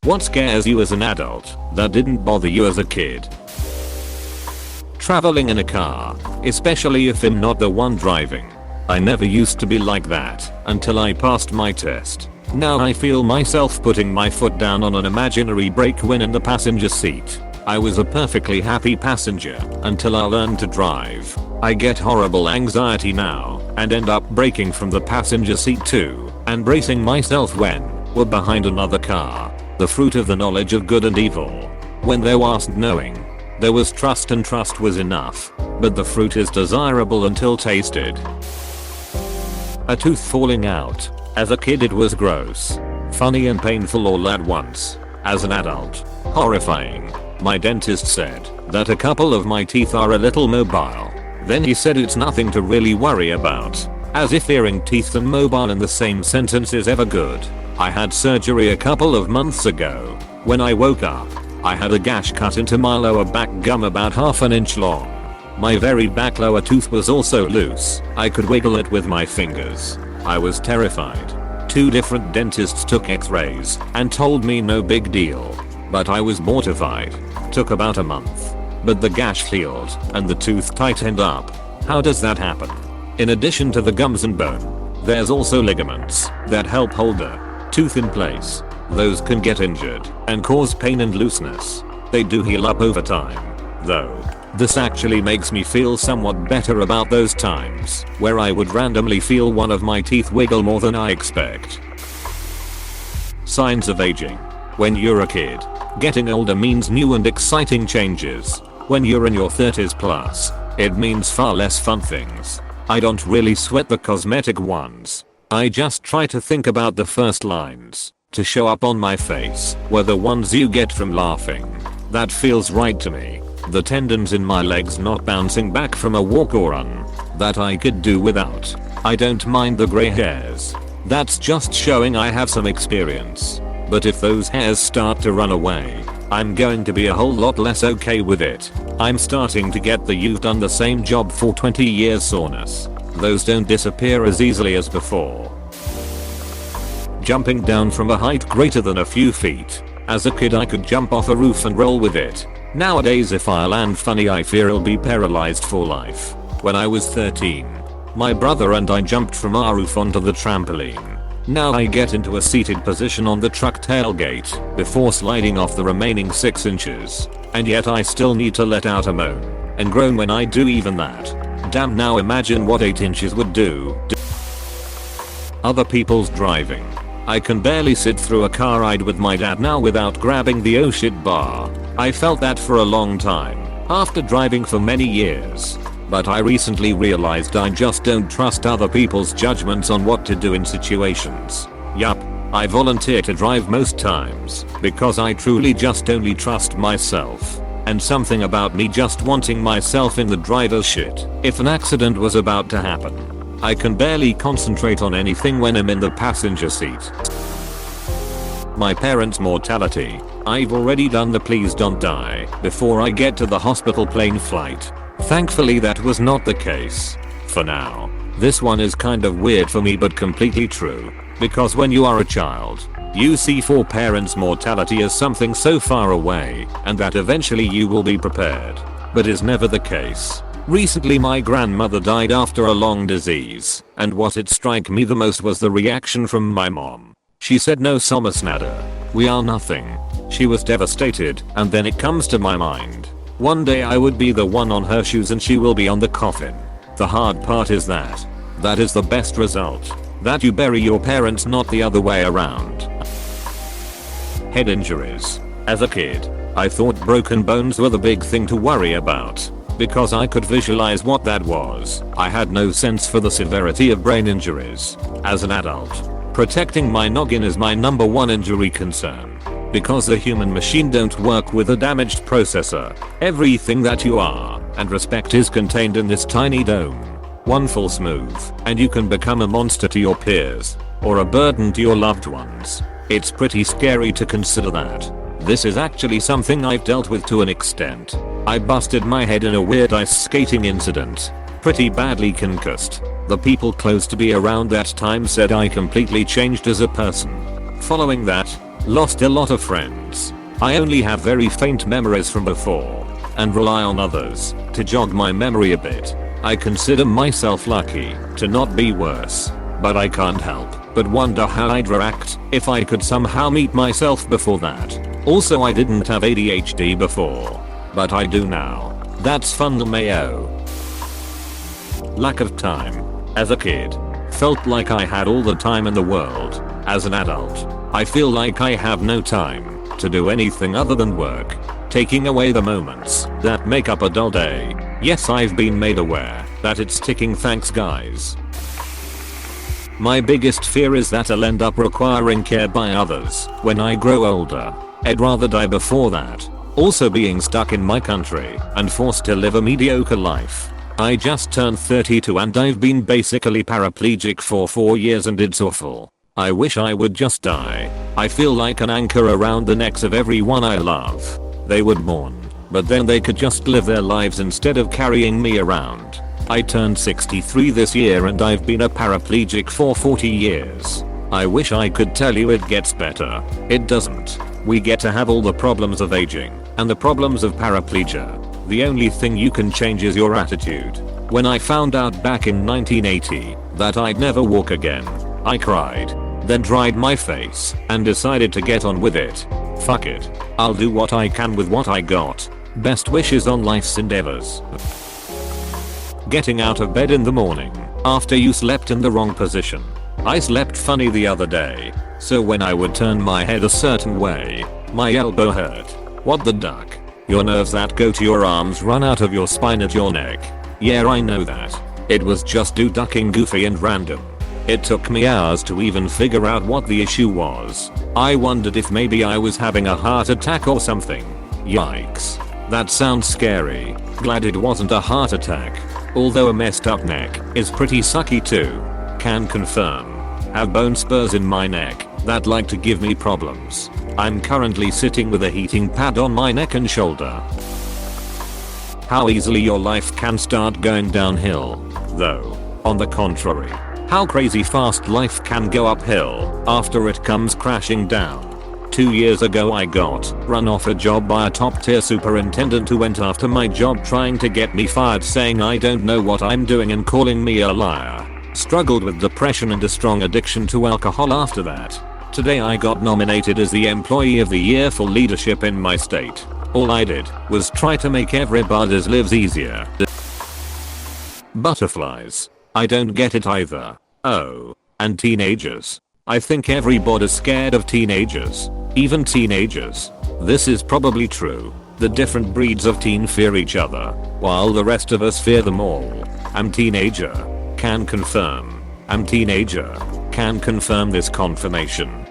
What scares you as an adult that didn't bother you as a kid? Traveling in a car, especially if I'm not the one driving. I never used to be like that until I passed my test. Now I feel myself putting my foot down on an imaginary brake when in the passenger seat. I was a perfectly happy passenger until I learned to drive. I get horrible anxiety now and end up braking from the passenger seat too and bracing myself when we're behind another car. The fruit of the knowledge of good and evil. When there wasn't knowing, there was trust and trust was enough. But the fruit is desirable until tasted. A tooth falling out. As a kid it was gross, funny and painful all at once. As an adult, horrifying. My dentist said that a couple of my teeth are a little mobile. Then he said it's nothing to really worry about. As if hearing teeth and mobile in the same sentence is ever good. I had surgery a couple of months ago. When I woke up, I had a gash cut into my lower back gum about half an inch long. My very back lower tooth was also loose. I could wiggle it with my fingers. I was terrified. 2 different dentists took x-rays and told me no big deal. But I was mortified. Took about a month. But the gash healed and the tooth tightened up. How does that happen? In addition to the gums and bone, there's also ligaments that help hold the tooth in place. Those can get injured and cause pain and looseness. They do heal up over time, though. This actually makes me feel somewhat better about those times where I would randomly feel one of my teeth wiggle more than I expect. Signs of aging. When you're a kid, getting older means new and exciting changes. When you're in your 30s plus, it means far less fun things. I don't really sweat the cosmetic ones. I just try to think about the first lines to show up on my face were the ones you get from laughing. That feels right to me. The tendons in my legs not bouncing back from a walk or run. That I could do without. I don't mind the grey hairs. That's just showing I have some experience. But if those hairs start to run away, I'm going to be a whole lot less okay with it. I'm starting to get the "you've done the same job for 20 years" soreness. Those don't disappear as easily as before. Jumping down from a height greater than a few feet. As a kid I could jump off a roof and roll with it. Nowadays if I land funny I fear I'll be paralyzed for life. When I was 13, my brother and I jumped from our roof onto the trampoline. Now I get into a seated position on the truck tailgate before sliding off the remaining 6 inches. And yet I still need to let out a moan and groan when I do even that. Damn, now imagine what 8 inches would do. Other people's driving. I can barely sit through a car ride with my dad now without grabbing the "oh shit" bar. I felt that for a long time after driving for many years. But I recently realized I just don't trust other people's judgments on what to do in situations. Yup, I volunteer to drive most times because I truly just only trust myself. And something about me just wanting myself in the driver's shit if an accident was about to happen. I can barely concentrate on anything when I'm in the passenger seat. My parents' mortality. I've already done the "please don't die" before I get to the hospital plane flight. Thankfully that was not the case. For now. This one is kind of weird for me but completely true. Because when you are a child, you see for parents' mortality as something so far away and that eventually you will be prepared. But is never the case. Recently my grandmother died after a long disease, and what it struck me the most was the reaction from my mom. She said "no sommersnadder. We are nothing." She was devastated, and then it comes to my mind. One day I would be the one on her shoes and she will be on the coffin. The hard part is that is the best result. That you bury your parents, not the other way around. Head injuries. As a kid, I thought broken bones were the big thing to worry about. Because I could visualize what that was, I had no sense for the severity of brain injuries. As an adult, protecting my noggin is my #1 injury concern. Because the human machine don't work with a damaged processor. Everything that you are and respect is contained in this tiny dome. One false move and you can become a monster to your peers or a burden to your loved ones. It's pretty scary to consider that. This is actually something I've dealt with to an extent. I busted my head in a weird ice skating incident. Pretty badly concussed. The people close to me around that time said I completely changed as a person. Following that, Lost a lot of friends. I only have very faint memories from before and rely on others to jog my memory a bit. I consider myself lucky to not be worse, but I can't help but wonder how I'd react if I could somehow meet myself before that. Also, I didn't have ADHD before, but I do now. That's fun LMAO. Lack of time. As a kid, felt like I had all the time in the world. As an adult, I feel like I have no time to do anything other than work, taking away the moments that make up a dull day. Yes, I've been made aware that it's ticking, thanks guys. My biggest fear is that I'll end up requiring care by others when I grow older. I'd rather die before that. Also, being stuck in my country and forced to live a mediocre life. I just turned 32 and I've been basically paraplegic for 4 years and it's awful. I wish I would just die. I feel like an anchor around the necks of everyone I love. They would mourn, but then they could just live their lives instead of carrying me around. I turned 63 this year and I've been a paraplegic for 40 years. I wish I could tell you it gets better. It doesn't. We get to have all the problems of aging and the problems of paraplegia. The only thing you can change is your attitude. When I found out back in 1980 that I'd never walk again, I cried, then dried my face and decided to get on with it. Fuck it. I'll do what I can with what I got. Best wishes on life's endeavors. Getting out of bed in the morning after you slept in the wrong position. I slept funny the other day, so when I would turn my head a certain way, my elbow hurt. What the duck? Your nerves that go to your arms run out of your spine at your neck. Yeah, I know that. It was just ducking goofy and random. It took me hours to even figure out what the issue was. I wondered if maybe I was having a heart attack or something. Yikes. That sounds scary. Glad it wasn't a heart attack. Although a messed up neck is pretty sucky too. Can confirm. Have bone spurs in my neck that like to give me problems. I'm currently sitting with a heating pad on my neck and shoulder. How easily your life can start going downhill, though. On the contrary, how crazy fast life can go uphill after it comes crashing down. 2 years ago I got run off a job by a top tier superintendent who went after my job trying to get me fired, saying I don't know what I'm doing and calling me a liar. Struggled with depression and a strong addiction to alcohol after that. Today I got nominated as the Employee of the Year for leadership in my state. All I did was try to make everybody's lives easier. Butterflies. I don't get it either. Oh. And teenagers. I think everybody's scared of teenagers. Even teenagers. This is probably true. The different breeds of teen fear each other, while the rest of us fear them all. I'm teenager. Can confirm. I'm teenager. Can confirm this confirmation.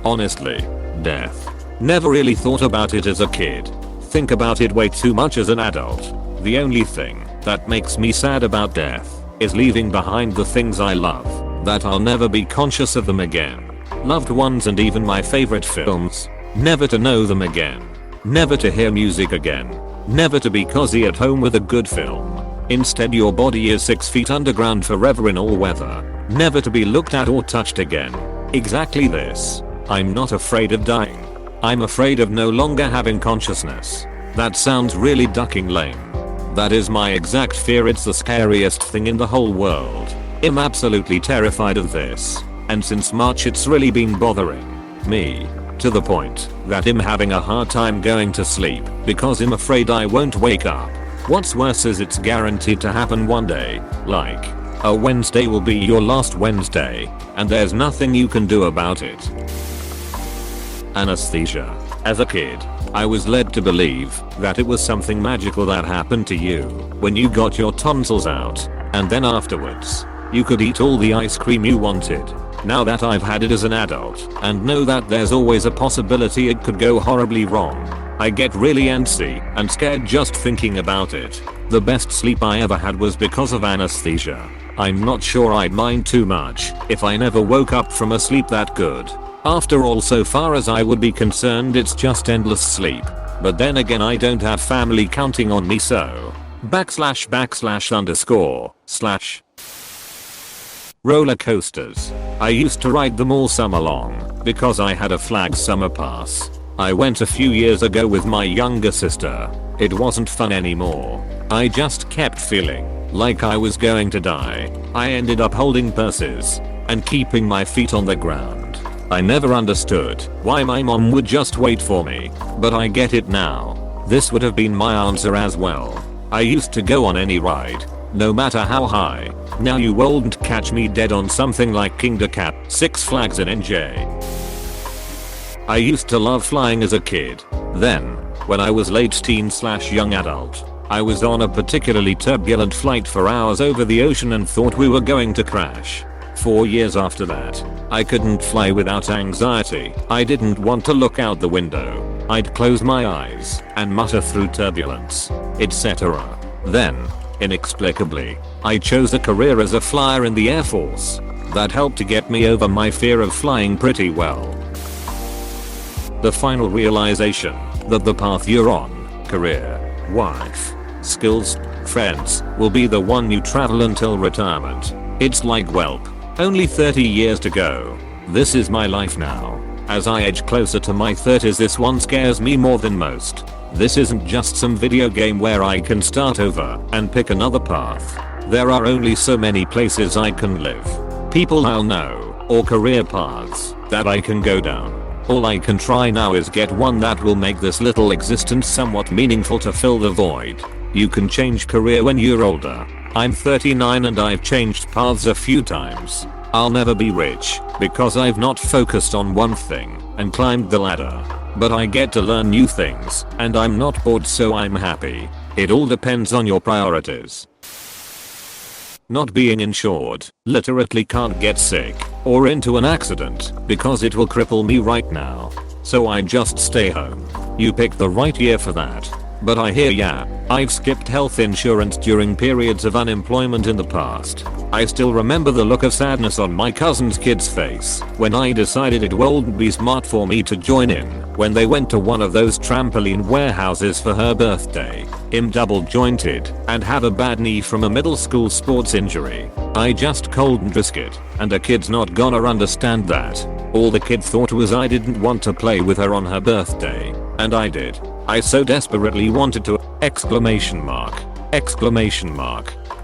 Honestly, death. Never really thought about it as a kid. Think about it way too much as an adult. The only thing that makes me sad about death is leaving behind the things I love, that I'll never be conscious of them again. Loved ones and even my favorite films. Never to know them again. Never to hear music again. Never to be cozy at home with a good film. Instead, your body is 6 feet underground forever in all weather. Never to be looked at or touched again. Exactly this. I'm not afraid of dying. I'm afraid of no longer having consciousness. That sounds really ducking lame. That is my exact fear. It's the scariest thing in the whole world. I'm absolutely terrified of this. And since March it's really been bothering me. To the point that I'm having a hard time going to sleep because I'm afraid I won't wake up. What's worse is it's guaranteed to happen one day. Like, a Wednesday will be your last Wednesday, and there's nothing you can do about it. Anesthesia. As a kid, I was led to believe that it was something magical that happened to you when you got your tonsils out, and then afterwards, you could eat all the ice cream you wanted. Now that I've had it as an adult and know that there's always a possibility it could go horribly wrong, I get really antsy and scared just thinking about it. The best sleep I ever had was because of anesthesia. I'm not sure I'd mind too much if I never woke up from a sleep that good. After all, so far as I would be concerned, it's just endless sleep. But then again, I don't have family counting on me, so // Roller coasters. I used to ride them all summer long because I had a flag summer pass. I went a few years ago with my younger sister. It wasn't fun anymore. I just kept feeling like I was going to die. I ended up holding purses and keeping my feet on the ground. I never understood why my mom would just wait for me, but I get it now. This would have been my answer as well. I used to go on any ride, no matter how high. Now you won't catch me dead on something like Kingda Cap, Six Flags in NJ. I used to love flying as a kid. Then, when I was late teen/young adult, I was on a particularly turbulent flight for hours over the ocean and thought we were going to crash. 4 years after that, I couldn't fly without anxiety. I didn't want to look out the window. I'd close my eyes and mutter through turbulence, etc. Then, inexplicably, I chose a career as a flyer in the Air Force. That helped to get me over my fear of flying pretty well. The final realization that the path you're on, career, wife, skills, friends, will be the one you travel until retirement. It's like welp. Only 30 years to go. This is my life now. As I edge closer to my 30s, this one scares me more than most. This isn't just some video game where I can start over and pick another path. There are only so many places I can live, people I'll know, or career paths that I can go down. All I can try now is get one that will make this little existence somewhat meaningful to fill the void. You can change career when you're older. I'm 39 and I've changed paths a few times. I'll never be rich because I've not focused on one thing and climbed the ladder. But I get to learn new things and I'm not bored, so I'm happy. It all depends on your priorities. Not being insured. Literally can't get sick or into an accident because it will cripple me right now. So I just stay home. You picked the right year for that. But I hear ya, I've skipped health insurance during periods of unemployment in the past. I still remember the look of sadness on my cousin's kid's face when I decided it wouldn't be smart for me to join in when they went to one of those trampoline warehouses for her birthday. Him double jointed and had a bad knee from a middle school sports injury. I just couldn't risk it, and a kid's not gonna understand that. All the kid thought was I didn't want to play with her on her birthday, and I did. I so desperately wanted to!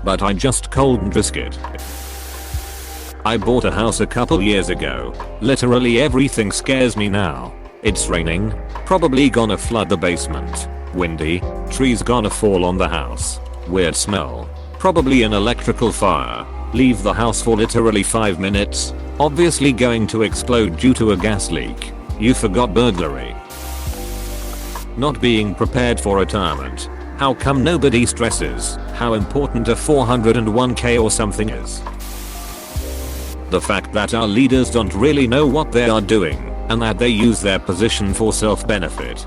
But I just couldn't risk it. I bought a house a couple years ago. Literally everything scares me now. It's raining, probably gonna flood the basement. Windy, trees gonna fall on the house. Weird smell, probably an electrical fire. Leave the house for literally 5 minutes. Obviously going to explode due to a gas leak. You forgot burglary. Not being prepared for retirement. How come nobody stresses how important a 401k or something is? The fact that our leaders don't really know what they are doing and that they use their position for self-benefit.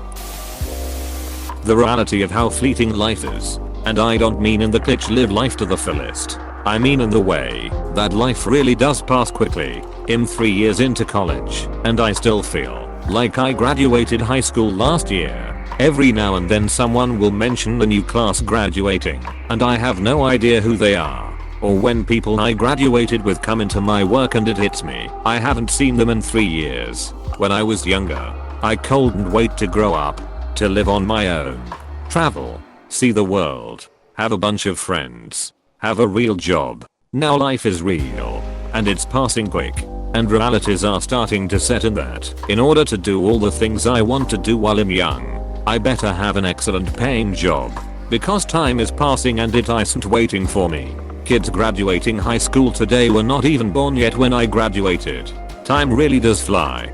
The reality of how fleeting life is. And I don't mean in the glitch live life to the fullest. I mean in the way that life really does pass quickly. I'm 3 years into college and I still feel like I graduated high school last year. Every now and then someone will mention the new class graduating and I have no idea who they are. Or when people I graduated with come into my work and it hits me, I haven't seen them in 3 years. When I was younger, I couldn't wait to grow up, to live on my own, travel, see the world, have a bunch of friends, have a real job. Now life is real and it's passing quick. And realities are starting to set in that in order to do all the things I want to do while I'm young, I better have an excellent paying job. Because time is passing and it isn't waiting for me. Kids graduating high school today were not even born yet when I graduated. Time really does fly.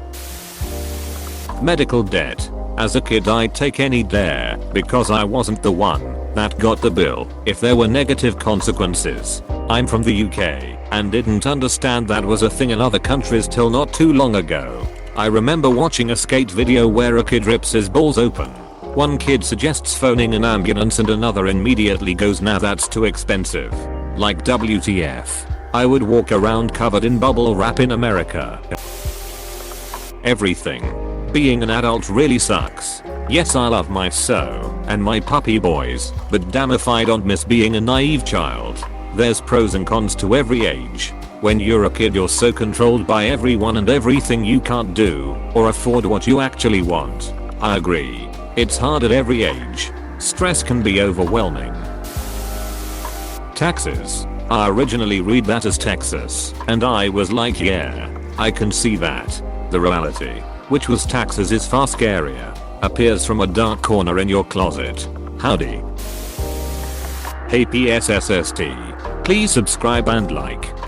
Medical debt. As a kid I'd take any dare because I wasn't the one that got the bill if there were negative consequences. I'm from the UK and didn't understand that was a thing in other countries till not too long ago. I remember watching a skate video where a kid rips his balls open. One kid suggests phoning an ambulance and another immediately goes, nah, that's too expensive. Like WTF. I would walk around covered in bubble wrap in America. Everything. Being an adult really sucks. Yes, I love my and my puppy boys, but damn if I don't miss being a naive child. There's pros and cons to every age. When you're a kid you're so controlled by everyone and everything you can't do or afford what you actually want. I agree. It's hard at every age. Stress can be overwhelming. Taxes. I originally read that as Texas, and I was like, yeah, I can see that. The reality, which was taxes, is far scarier. Appears from a dark corner in your closet. Howdy. Hey PSSST. Please subscribe and like.